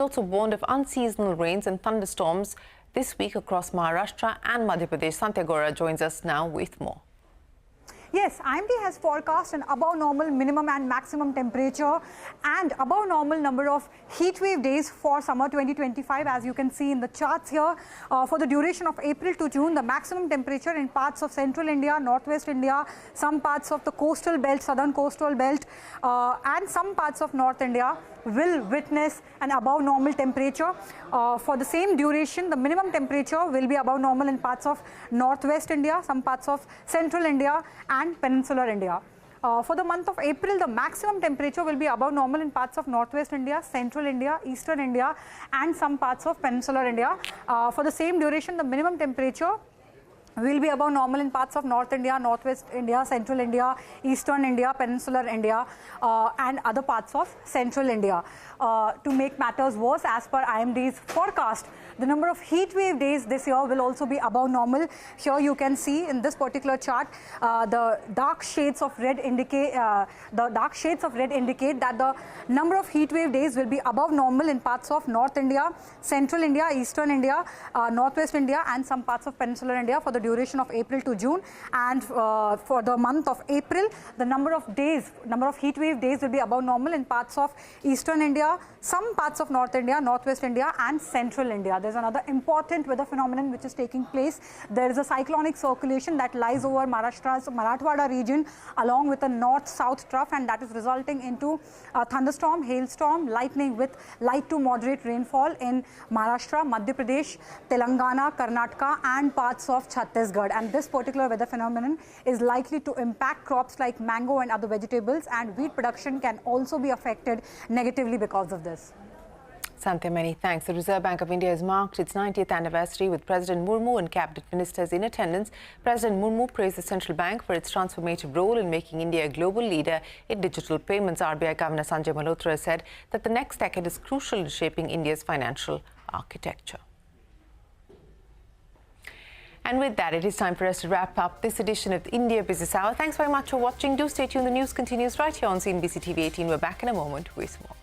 Also warned of unseasonal rains and thunderstorms this week across Maharashtra and Madhya Pradesh. Santyagora joins us now with more. Yes, IMD has forecast an above normal minimum and maximum temperature and above normal number of heat wave days for summer 2025, as you can see in the charts here. For the duration of April to June, the maximum temperature in parts of central India, northwest India, some parts of the coastal belt, southern coastal belt, and some parts of North India will witness an above normal temperature. For the same duration, the minimum temperature will be above normal in parts of northwest India, some parts of central India and peninsular India. For the month of April, the maximum temperature will be above normal in parts of northwest India, central India, eastern India and some parts of peninsular India. For the same duration, the minimum temperature will be above normal in parts of North India, Northwest India, Central India, Eastern India, Peninsular India and other parts of Central India. To make matters worse, as per IMD's forecast, the number of heat wave days this year will also be above normal. Here you can see in this particular chart, the dark shades of red indicate that the number of heat wave days will be above normal in parts of North India, Central India, Eastern India, Northwest India and some parts of Peninsular India for the duration of April to June. And for the month of April, the number of heat wave days will be above normal in parts of Eastern India, some parts of North India, Northwest India and Central India. There's another important weather phenomenon which is taking place. There is a cyclonic circulation that lies over Maharashtra's Marathwada region along with a north-south trough, and that is resulting into a thunderstorm, hailstorm, lightning with light to moderate rainfall in Maharashtra, Madhya Pradesh, Telangana, Karnataka and parts of Chhattisgarh. And this particular weather phenomenon is likely to impact crops like mango and other vegetables, and wheat production can also be affected negatively because of this. Santya, many thanks. The Reserve Bank of India has marked its 90th anniversary with President Murmu and cabinet ministers in attendance. President Murmu praised the central bank for its transformative role in making India a global leader in digital payments. RBI Governor Sanjay Malhotra said that the next decade is crucial in shaping India's financial architecture. And with that, it is time for us to wrap up this edition of the India Business Hour. Thanks very much for watching. Do stay tuned. The news continues right here on CNBC TV18. We're back in a moment with more.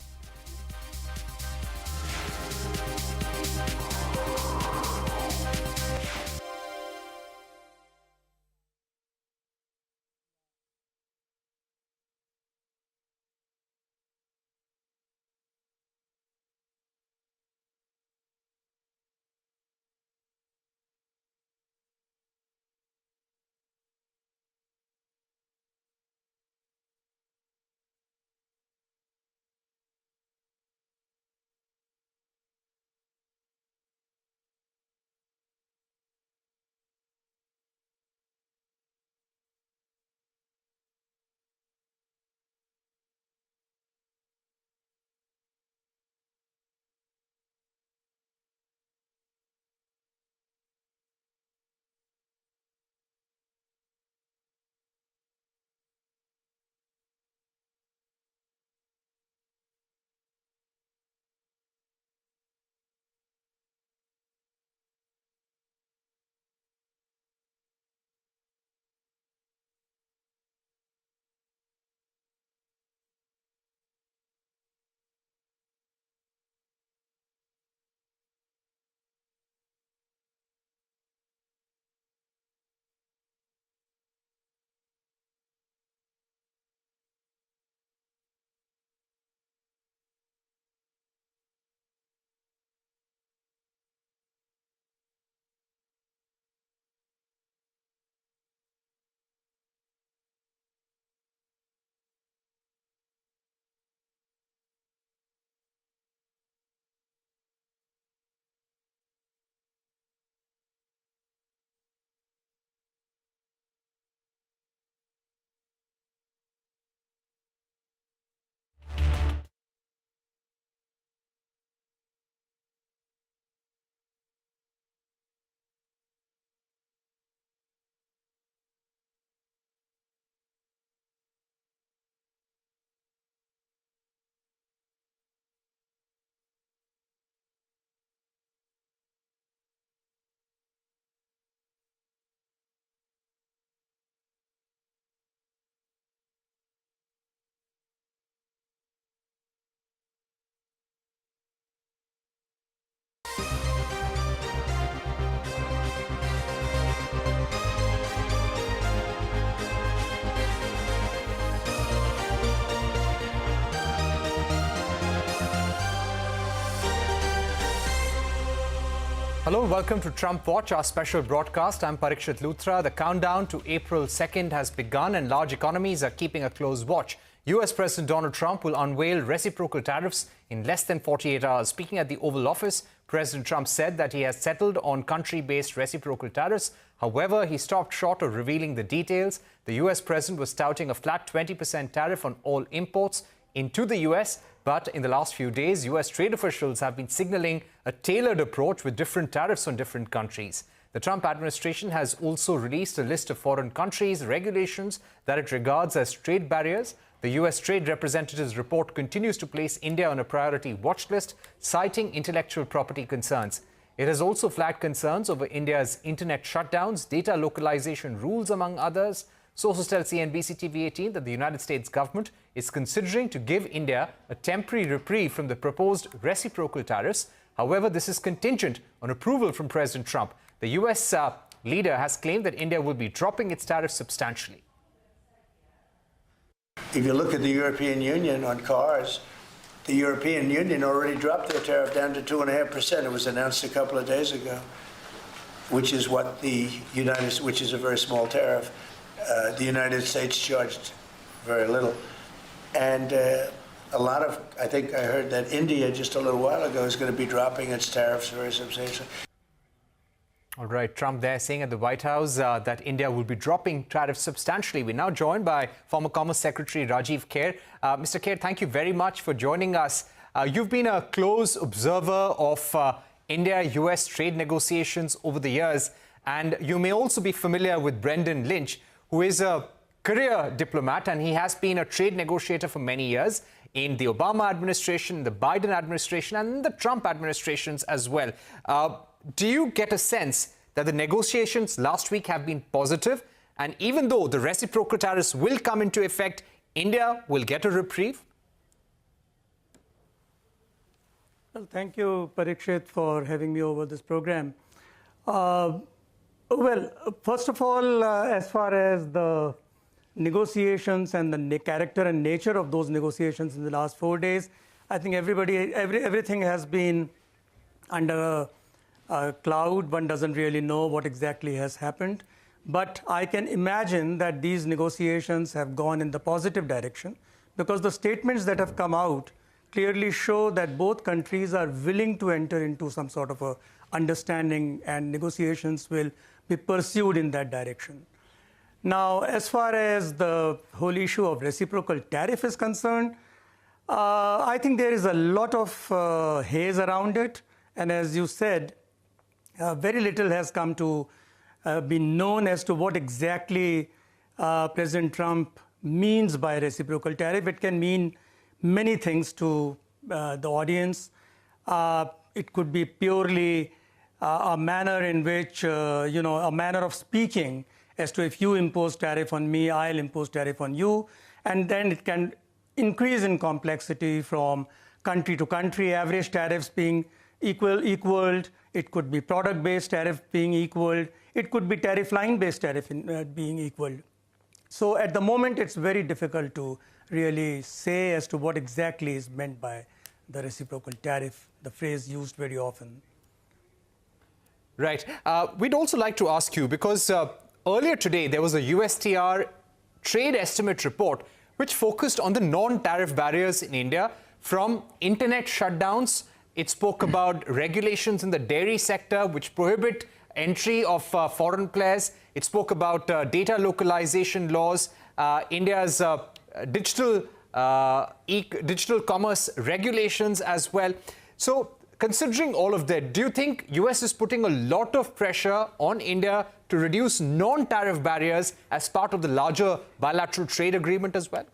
Hello, welcome to Trump Watch, our special broadcast. I'm Parikshit Luthra. The countdown to April 2nd has begun and large economies are keeping a close watch. US President Donald Trump will unveil reciprocal tariffs in less than 48 hours. Speaking at the Oval Office, President Trump said that he has settled on country-based reciprocal tariffs. However, he stopped short of revealing the details. The US president was touting a flat 20% tariff on all imports into the US. But in the last few days, US trade officials have been signaling a tailored approach with different tariffs on different countries. The Trump administration has also released a list of foreign countries' regulations that it regards as trade barriers. The US Trade Representative's report continues to place India on a priority watch list, citing intellectual property concerns. It has also flagged concerns over India's internet shutdowns, data localization rules, among others. Sources tell CNBC TV18 that the United States government is considering to give India a temporary reprieve from the proposed reciprocal tariffs. However, this is contingent on approval from President Trump. The US leader has claimed that India will be dropping its tariffs substantially. If you look at the European Union on cars, the European Union already dropped their tariff down to 2.5%. It was announced a couple of days ago, which is what which is a very small tariff. The United States charged very little. And I think I heard that India just a little while ago is going to be dropping its tariffs very substantially. All right, Trump there saying at the White House that India will be dropping tariffs substantially. We're now joined by Former Commerce Secretary Rajeev Kher. Mr. Kher, thank you very much for joining us. You've been a close observer of India-US trade negotiations over the years, and you may also be familiar with Brendan Lynch, who is a career diplomat, and he has been a trade negotiator for many years in the Obama administration, the Biden administration, and the Trump administrations as well. Do you get a sense that the negotiations last week have been positive, and even though the reciprocal tariffs will come into effect, India will get a reprieve? Well, thank you, Parikshit, for having me over this program. Well, first of all, as far as the negotiations and the character and nature of those negotiations in the last 4 days, I think everything has been under a cloud. One doesn't really know what exactly has happened. But I can imagine that these negotiations have gone in the positive direction, because the statements that have come out clearly show that both countries are willing to enter into some sort of a understanding, and negotiations will be pursued in that direction. Now, as far as the whole issue of reciprocal tariff is concerned, I think there is a lot of haze around it. And as you said, very little has come to be known as to what exactly President Trump means by reciprocal tariff. It can mean many things to the audience. It could be purely a manner in which, a manner of speaking as to if you impose tariff on me, I'll impose tariff on you. And then it can increase in complexity from country to country, average tariffs being equaled. It could be product-based tariff being equaled. It could be tariff line-based tariff being equaled. So at the moment, it's very difficult to really say as to what exactly is meant by the reciprocal tariff, the phrase used very often. Right. We'd also like to ask you, because earlier today, there was a USTR trade estimate report which focused on the non-tariff barriers in India, from internet shutdowns. It spoke about regulations in the dairy sector which prohibit entry of foreign players. It spoke about data localization laws, India's digital commerce regulations as well. So, considering all of that, do you think US is putting a lot of pressure on India to reduce non-tariff barriers as part of the larger bilateral trade agreement as well?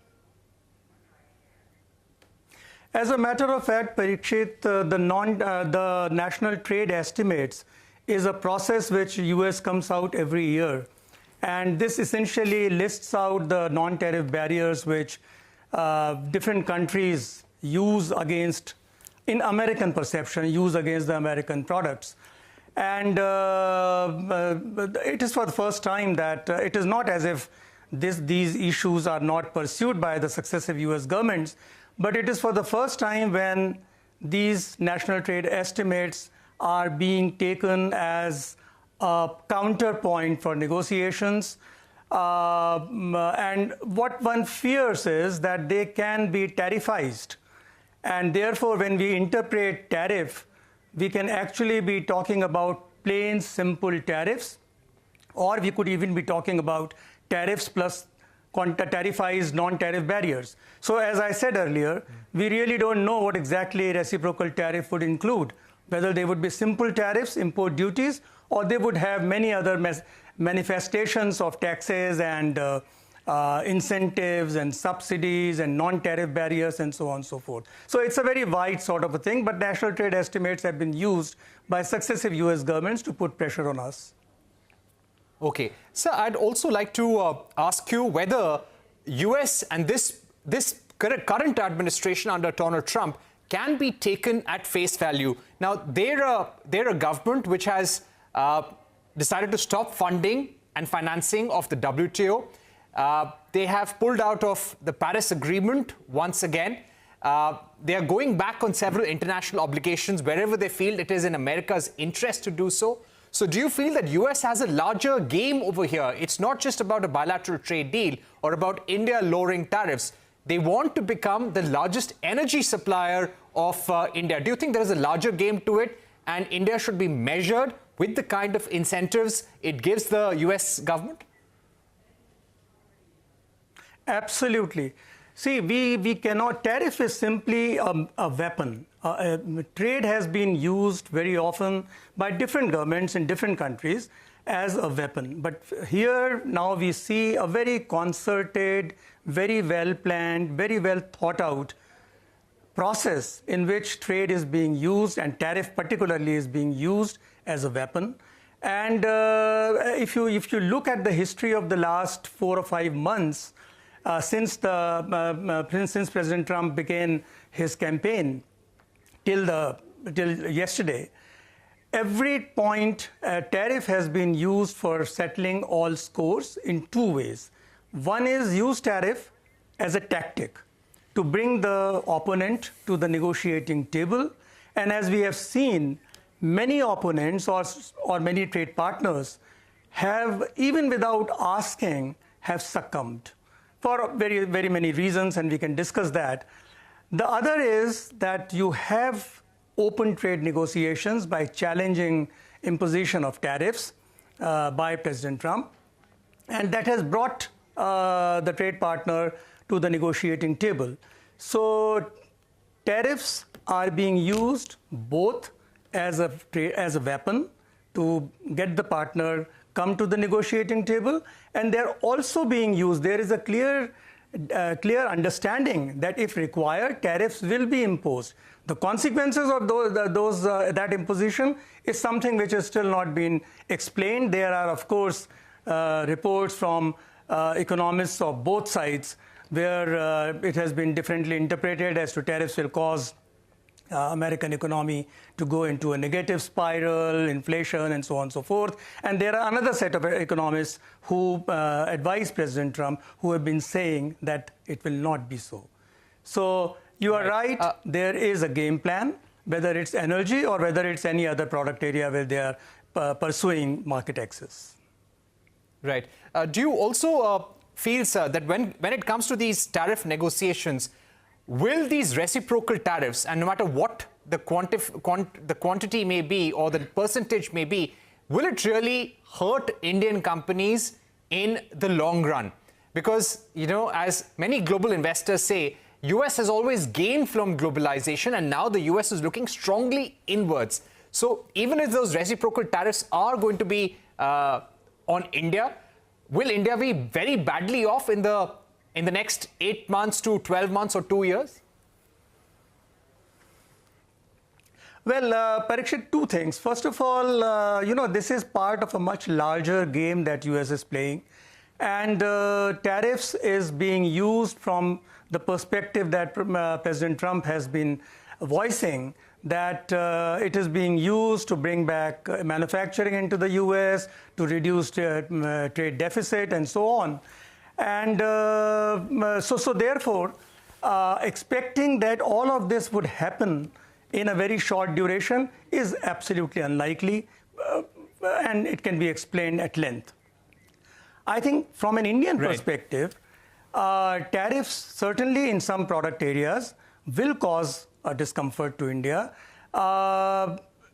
As a matter of fact, Parikshit, the national trade estimates is a process which US comes out every year. And this essentially lists out the non-tariff barriers which different countries use against, in American perception, use against the American products. And it is for the first time that it is not as if these issues are not pursued by the successive US governments, but it is for the first time when these national trade estimates are being taken as a counterpoint for negotiations. And what one fears is that they can be tariffized. And therefore, when we interpret tariff, we can actually be talking about plain, simple tariffs, or we could even be talking about tariffs plus tariffized non-tariff barriers. So as I said earlier, we really don't know what exactly reciprocal tariff would include, whether they would be simple tariffs, import duties, or they would have many other manifestations of taxes and incentives and subsidies and non-tariff barriers and so on and so forth. So it's a very wide sort of a thing, but national trade estimates have been used by successive US governments to put pressure on us. Okay. Sir, I'd also like to ask you whether US and this current administration under Donald Trump can be taken at face value. Now, they're a government which has decided to stop funding and financing of the WTO. They have pulled out of the Paris Agreement once again. They are going back on several international obligations wherever they feel it is in America's interest to do so. So do you feel that US has a larger game over here? It's not just about a bilateral trade deal or about India lowering tariffs. They want to become the largest energy supplier of India. Do you think there is a larger game to it and India should be measured with the kind of incentives it gives the US government? Absolutely. See, we cannot, tariff is simply a weapon. Trade has been used very often by different governments in different countries as a weapon. But here now we see a very concerted, very well planned, very well thought out process in which trade is being used and tariff particularly is being used as a weapon. And if you look at the history of the last 4 or 5 months, since President Trump began his campaign till yesterday, every point tariff has been used for settling all scores in 2 ways. One is use tariff as a tactic to bring the opponent to the negotiating table. And as we have seen, many opponents or many trade partners have, even without asking, have succumbed for very, very many reasons, and we can discuss that. The other is that you have open trade negotiations by challenging imposition of tariffs by President Trump, and that has brought the trade partner to the negotiating table. So tariffs are being used both as a weapon to get the partner come to the negotiating table, and they're also being used. There is a clear understanding that if required, tariffs will be imposed. The consequences of that imposition is something which has still not been explained. There are, of course, reports from economists of both sides where it has been differently interpreted as to tariffs will cause American economy to go into a negative spiral, inflation, and so on and so forth. And there are another set of economists who advise President Trump who have been saying that it will not be so. So you are right, there is a game plan, whether it's energy or whether it's any other product area where they are pursuing market access. Right. Do you also feel, sir, that when it comes to these tariff negotiations, will these reciprocal tariffs, and no matter what the quantity may be or the percentage may be, will it really hurt Indian companies in the long run? Because, you know, as many global investors say, US has always gained from globalization, and now the US is looking strongly inwards. So even if those reciprocal tariffs are going to be on India, will India be very badly off in the next 8 months to 12 months or 2 years? Well, Parikshit, 2 things. First of all, you know, this is part of a much larger game that US is playing. And tariffs is being used from the perspective that President Trump has been voicing, that it is being used to bring back manufacturing into the US, to reduce trade deficit, and so on. And so therefore, expecting that all of this would happen in a very short duration is absolutely unlikely, and it can be explained at length. I think from an Indian perspective, tariffs certainly in some product areas will cause a discomfort to India.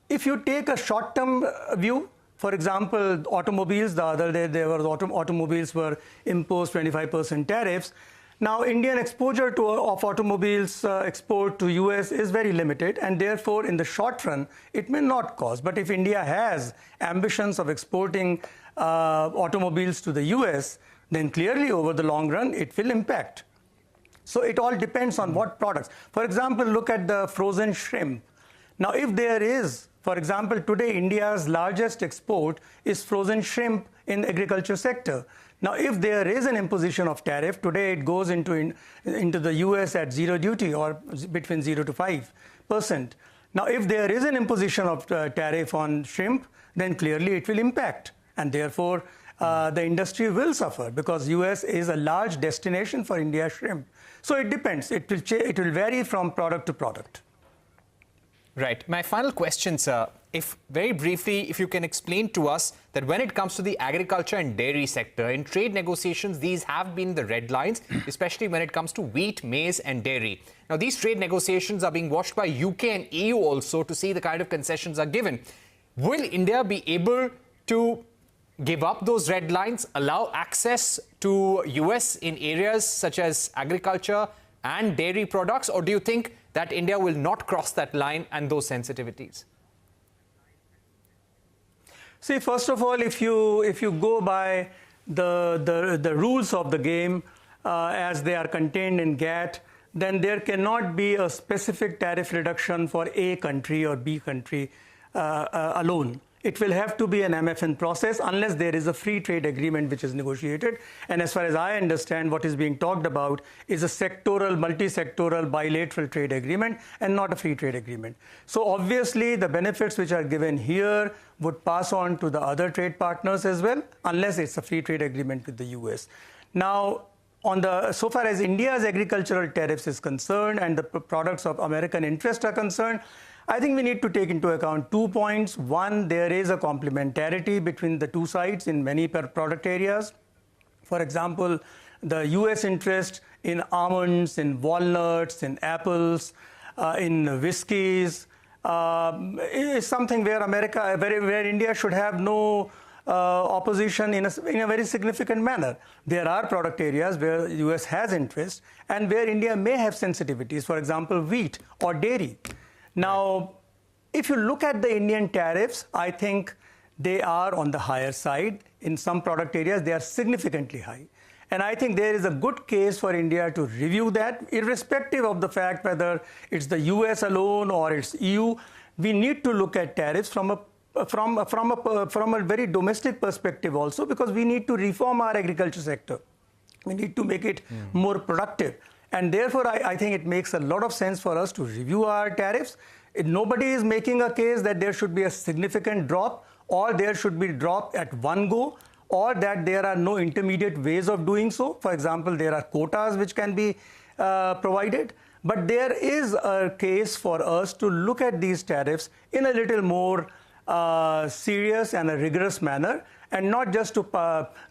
If you take a short-term view, for example, automobiles, the other day automobiles were imposed 25% tariffs. Now, Indian exposure of automobiles export to US is very limited, and therefore, in the short run, it may not cause. But if India has ambitions of exporting automobiles to the US, then clearly over the long run, it will impact. So it all depends on what products. For example, look at the frozen shrimp. Now, if there is, for example, today India's largest export is frozen shrimp in the agriculture sector. Now, if there is an imposition of tariff, today it goes into the US at zero duty or between 0 to 5%. Now, if there is an imposition of tariff on shrimp, then clearly it will impact. And therefore, the industry will suffer because US is a large destination for India shrimp. So it depends. It will vary from product to product. Right. My final question, sir, if very briefly, if you can explain to us that when it comes to the agriculture and dairy sector, in trade negotiations, these have been the red lines, especially when it comes to wheat, maize and dairy. Now, these trade negotiations are being watched by UK and EU also to see the kind of concessions are given. Will India be able to give up those red lines, allow access to US in areas such as agriculture and dairy products, or do you think that India will not cross that line and those sensitivities? See, first of all, if you go by the rules of the game as they are contained in GATT, then there cannot be a specific tariff reduction for A country or B country alone. It will have to be an MFN process unless there is a free trade agreement which is negotiated. And as far as I understand, what is being talked about is a sectoral, multi-sectoral bilateral trade agreement and not a free trade agreement. So obviously, the benefits which are given here would pass on to the other trade partners as well, unless it's a free trade agreement with the US. Now, so far as India's agricultural tariffs is concerned and the products of American interest are concerned, I think we need to take into account 2 points. One, there is a complementarity between the two sides in many product areas. For example, the US interest in almonds, in walnuts, in apples, in whiskies is something where where India should have no opposition in a very significant manner. There are product areas where the US has interest and where India may have sensitivities, for example, wheat or dairy. Now, if you look at the Indian tariffs, I think they are on the higher side. In some product areas, they are significantly high. And I think there is a good case for India to review that, irrespective of the fact whether it's the US alone or it's EU. We need to look at tariffs from a very domestic perspective also, because we need to reform our agriculture sector. We need to make it more productive. And therefore, I think it makes a lot of sense for us to review our tariffs. Nobody is making a case that there should be a significant drop, or there should be drop at one go, or that there are no intermediate ways of doing so. For example, there are quotas which can be provided. But there is a case for us to look at these tariffs in a little more serious and a rigorous manner, and not just to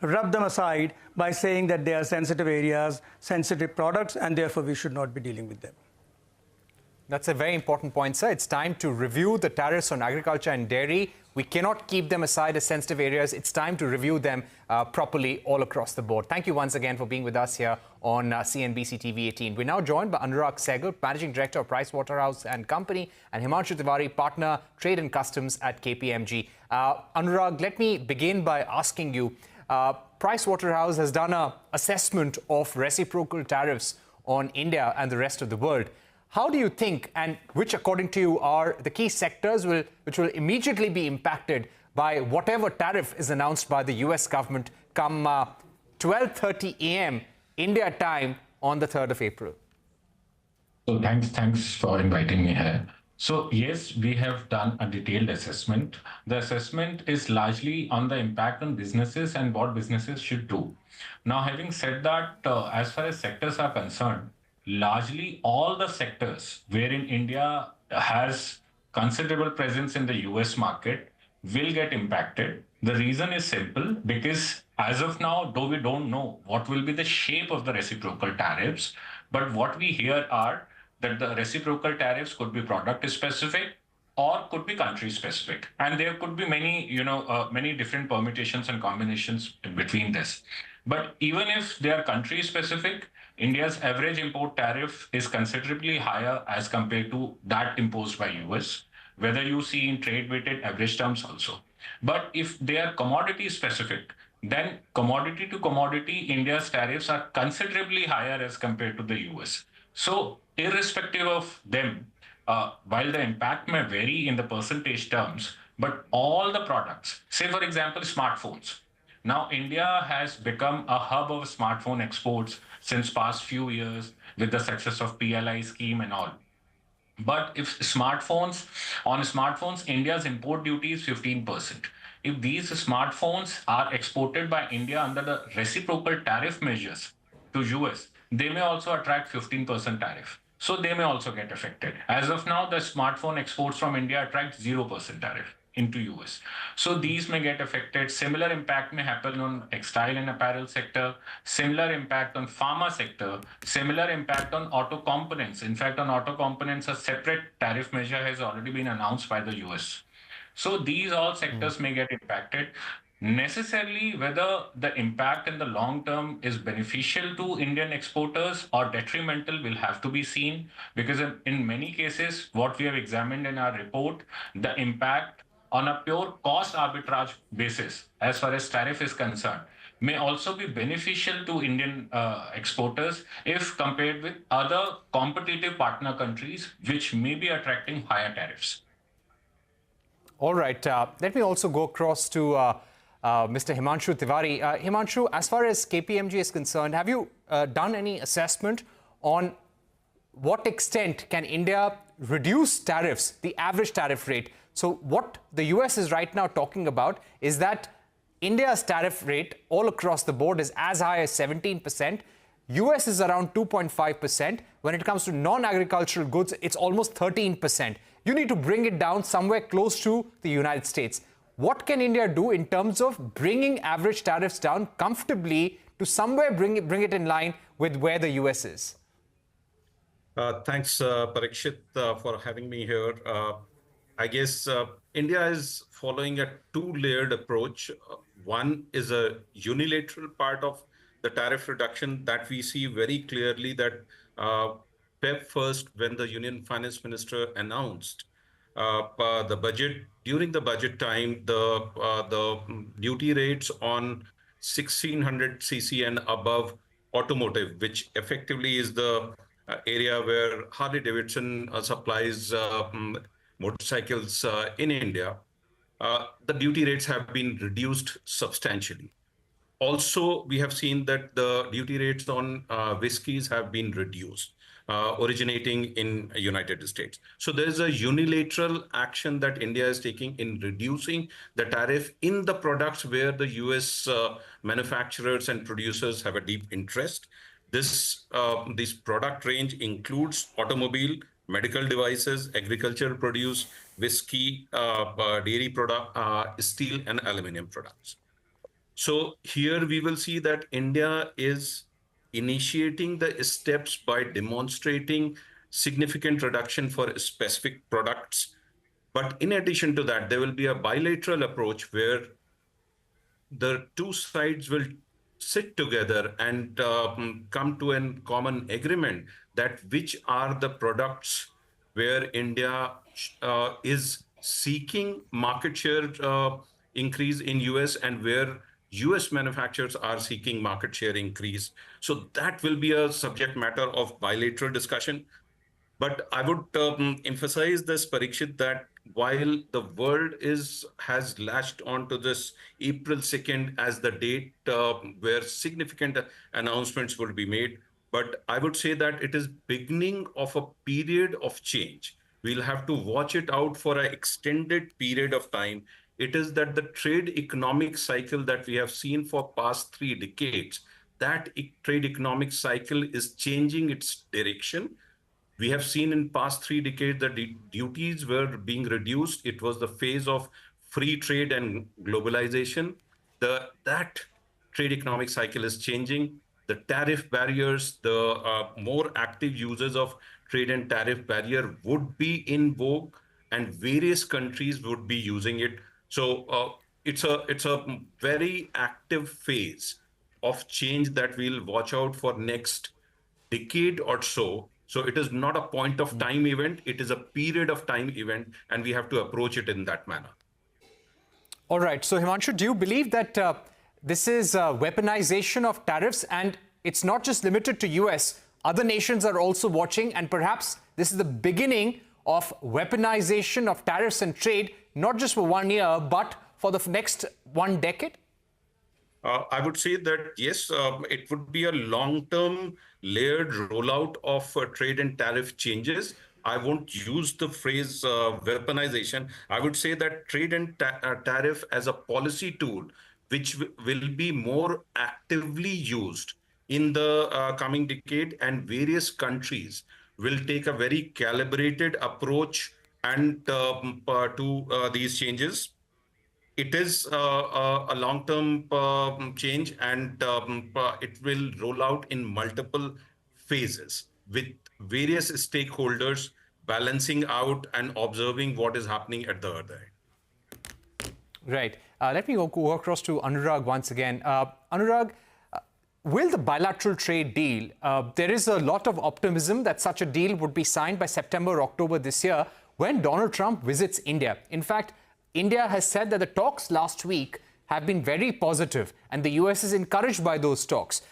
rub them aside by saying that they are sensitive areas, sensitive products, and therefore we should not be dealing with them. That's a very important point, sir. It's time to review the tariffs on agriculture and dairy. We cannot keep them aside as sensitive areas. It's time to review them properly all across the board. Thank you once again for being with us here on CNBC TV18. We're now joined by Anurag Sehgal, Managing Director of Waterhouse and Company, and Himanshu Tewari, Partner, Trade and Customs at KPMG. Anurag, let me begin by asking you, Waterhouse has done an assessment of reciprocal tariffs on India and the rest of the world. How do you think, and which according to you are the key sectors which will immediately be impacted by whatever tariff is announced by the US government come 12:30 a.m. India time on the 3rd of April? So thanks for inviting me here. So yes, we have done a detailed assessment. The assessment is largely on the impact on businesses and what businesses should do. Now, having said that, as far as sectors are concerned, largely all the sectors wherein India has considerable presence in the US market will get impacted. The reason is simple because as of now, though we don't know what will be the shape of the reciprocal tariffs, but what we hear are that the reciprocal tariffs could be product specific or could be country specific, and there could be many many different permutations and combinations between this. But even if they are country specific, India's average import tariff is considerably higher as compared to that imposed by US, whether you see in trade weighted average terms also. But if they are commodity specific, then commodity to commodity, India's tariffs are considerably higher as compared to the US. So irrespective of them, while the impact may vary in the percentage terms, but all the products, say for example, smartphones. Now, India has become a hub of smartphone exports since past few years with the success of PLI scheme and all. But if on smartphones, India's import duty is 15%. If these smartphones are exported by India under the reciprocal tariff measures to US, they may also attract 15% tariff. So they may also get affected. As of now, the smartphone exports from India attract 0% tariff into US. So these may get affected. Similar impact may happen on textile and apparel sector, similar impact on pharma sector, similar impact on auto components. In fact, on auto components, a separate tariff measure has already been announced by the US. So these all sectors may get impacted. Necessarily, whether the impact in the long term is beneficial to Indian exporters or detrimental will have to be seen, because in many cases, what we have examined in our report, the impact on a pure cost arbitrage basis, as far as tariff is concerned, may also be beneficial to Indian exporters if compared with other competitive partner countries, which may be attracting higher tariffs. All right. Let me also go across to Mr. Himanshu Tewari. Himanshu, as far as KPMG is concerned, have you done any assessment on what extent can India reduce tariffs, the average tariff rate? So what the US is right now talking about is that India's tariff rate all across the board is as high as 17%. US is around 2.5%. When it comes to non-agricultural goods, it's almost 13%. You need to bring it down somewhere close to the United States. What can India do in terms of bringing average tariffs down comfortably to somewhere bring it in line with where the US is? Thanks, Parikshit, for having me here. I guess India is following a two-layered approach. One is a unilateral part of the tariff reduction that we see very clearly that Feb 1st, when the Union Finance Minister announced the budget, during the budget time, the duty rates on 1600 cc and above automotive, which effectively is the area where Harley-Davidson supplies motorcycles in India, the duty rates have been reduced substantially. Also, we have seen that the duty rates on whiskeys have been reduced, originating in United States. So there is a unilateral action that India is taking in reducing the tariff in the products where the US manufacturers and producers have a deep interest. This product range includes automobile, medical devices, agricultural produce, whiskey, dairy product, steel and aluminum products. So here we will see that India is initiating the steps by demonstrating significant reduction for specific products. But in addition to that, there will be a bilateral approach where the two sides will sit together and come to a common agreement that which are the products where India is seeking market share increase in US and where US manufacturers are seeking market share increase. So that will be a subject matter of bilateral discussion. But I would emphasize this, Parikshit, that while the world has latched onto this April 2nd as the date where significant announcements will be made, but I would say that it is beginning of a period of change. We'll have to watch it out for an extended period of time. It is that the trade economic cycle that we have seen for past 3 decades, that trade economic cycle is changing its direction. We have seen in past 3 decades that duties were being reduced. It was the phase of free trade and globalization. That trade economic cycle is changing. The tariff barriers, the more active users of trade and tariff barrier would be in vogue, and various countries would be using it. So it's a very active phase of change that we'll watch out for next decade or so. So it is not a point of time event, it is a period of time event, and we have to approach it in that manner. All right. So, Himanshu, do you believe that this is weaponization of tariffs, and it's not just limited to US? Other nations are also watching, and perhaps this is the beginning of weaponization of tariffs and trade, not just for 1 year, but for the next 1 decade? I would say that, yes, it would be a long-term layered rollout of trade and tariff changes. I won't use the phrase weaponization. I would say that trade and tariff as a policy tool, which will be more actively used in the coming decade, and various countries will take a very calibrated approach and to these changes. It is a long-term change, and it will roll out in multiple phases with various stakeholders balancing out and observing what is happening at the other end. Right. Let me go across to Anurag once again. Anurag, will the bilateral trade deal, there is a lot of optimism that such a deal would be signed by September, October this year when Donald Trump visits India. In fact, India has said that the talks last week have been very positive, and the US is encouraged by those talks.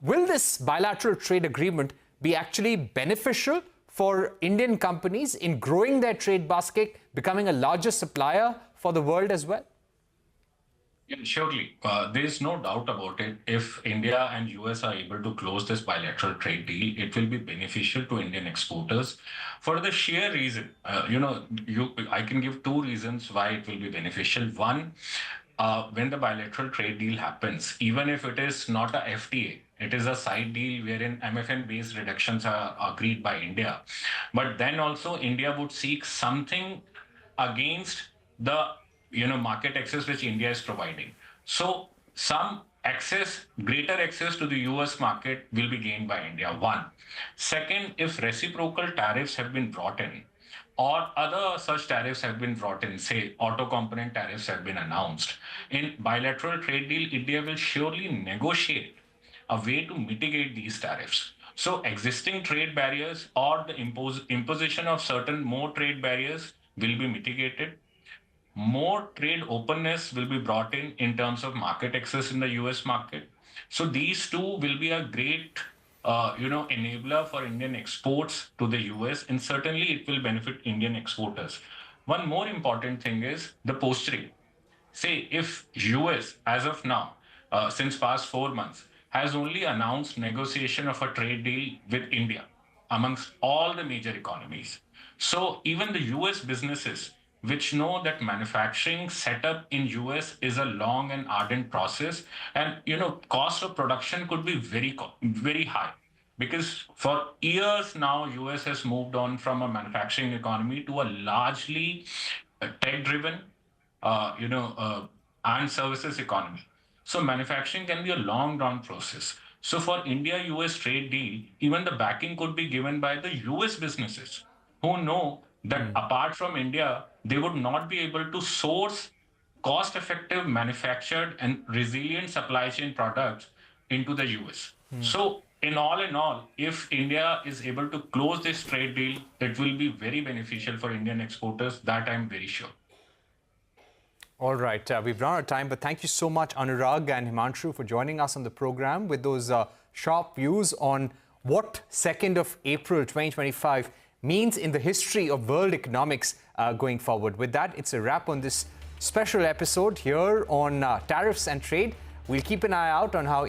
Will this bilateral trade agreement be actually beneficial for Indian companies in growing their trade basket, becoming a larger supplier for the world as well? Yeah, surely. There is no doubt about it. If India and US are able to close this bilateral trade deal, it will be beneficial to Indian exporters for the sheer reason. I can give 2 reasons why it will be beneficial. One, when the bilateral trade deal happens, even if it is not a FTA, it is a side deal wherein MFN-based reductions are agreed by India. But then also India would seek something against the market access which India is providing. So some access, greater access to the US market will be gained by India, one. Second, if reciprocal tariffs have been brought in, or other such tariffs have been brought in, say auto component tariffs have been announced, in bilateral trade deal, India will surely negotiate a way to mitigate these tariffs. So existing trade barriers or the imposition of certain more trade barriers will be mitigated. More trade openness will be brought in terms of market access in the US market. So these two will be a great enabler for Indian exports to the US, and certainly it will benefit Indian exporters. One more important thing is the posturing. Say if US, as of now, since past 4 months, has only announced negotiation of a trade deal with India amongst all the major economies. So even the US businesses, which know that manufacturing setup in US is a long and ardent process, and cost of production could be very high, because for years now US has moved on from a manufacturing economy to a largely tech-driven, and services economy. So manufacturing can be a long-run process. So for India-US trade deal, even the backing could be given by the US businesses who know that apart from India, they would not be able to source cost-effective, manufactured and resilient supply chain products into the US. So in all, if India is able to close this trade deal, it will be very beneficial for Indian exporters. That I'm very sure. All right, we've run out of time, but thank you so much, Anurag and Himanshu, for joining us on the program with those sharp views on what 2nd of April 2025 means in the history of world economics going forward. With that, it's a wrap on this special episode here on tariffs and trade. We'll keep an eye out on how